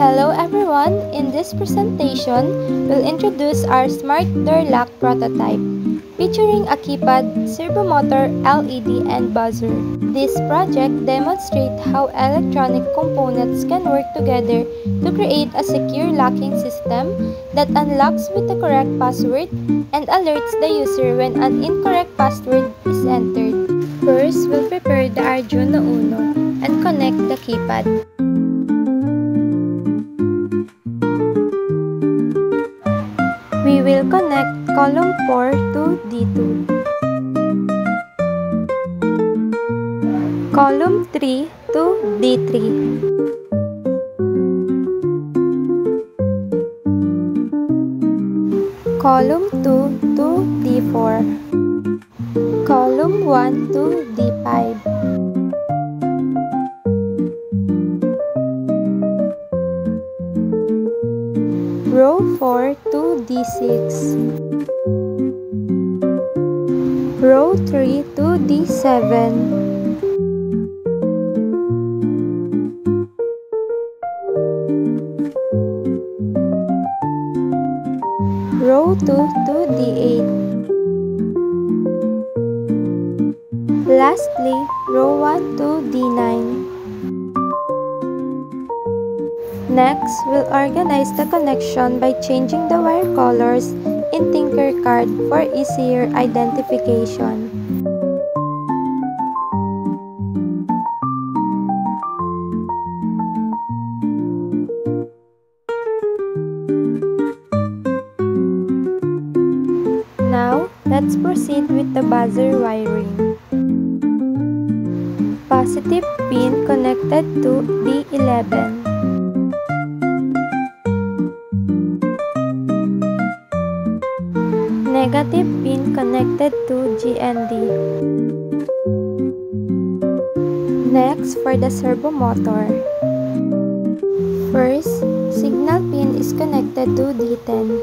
Hello everyone! In this presentation, we'll introduce our smart door lock prototype featuring a keypad, servo motor, LED, and buzzer. This project demonstrates how electronic components can work together to create a secure locking system that unlocks with the correct password and alerts the user when an incorrect password is entered. First, we'll prepare the Arduino Uno and connect the keypad. We will connect column 4 to D2, column 3 to D3, column 2 to D4, column 1 to D5. Row 4 to D6, row 3 to D7, row 2 to D8, lastly row 1 to D9. Next, we'll organize the connection by changing the wire colors in Tinkercad for easier identification. Now, let's proceed with the buzzer wiring. Positive pin connected to D11. Negative pin connected to GND. Next, for the servo motor. First, signal pin is connected to D10.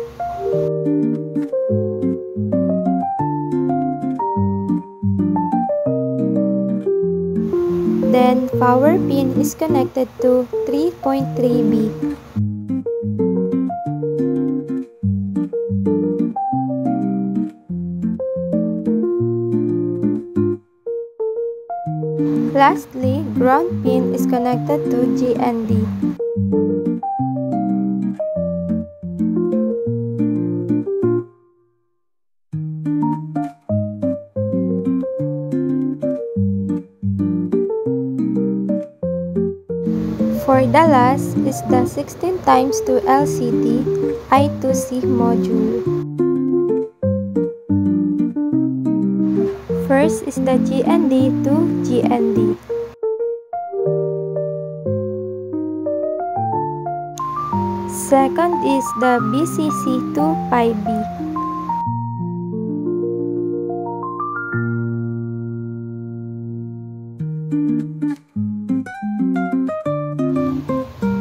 Then, power pin is connected to 3.3B. Lastly, ground pin is connected to GND. For the last is the 16x2 LCD I2C module. First is the GND to GND. Second is the BCC to PIB.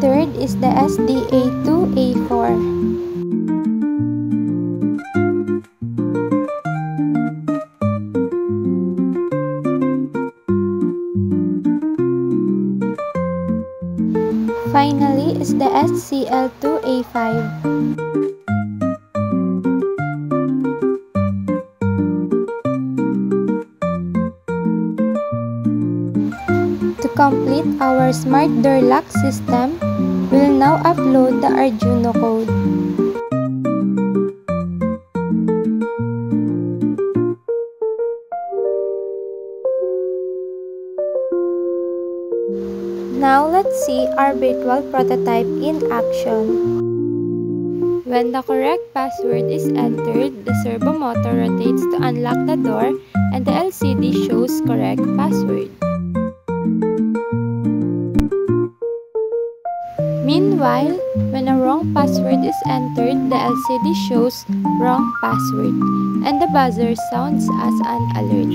Third is the SDA to A4. Finally is the SCL to A5. To complete our smart door lock system, we'll now upload the Arduino code. Now let's see our virtual prototype in action. When the correct password is entered, the servo motor rotates to unlock the door and the LCD shows correct password. Meanwhile, when a wrong password is entered, the LCD shows wrong password and the buzzer sounds as an alert.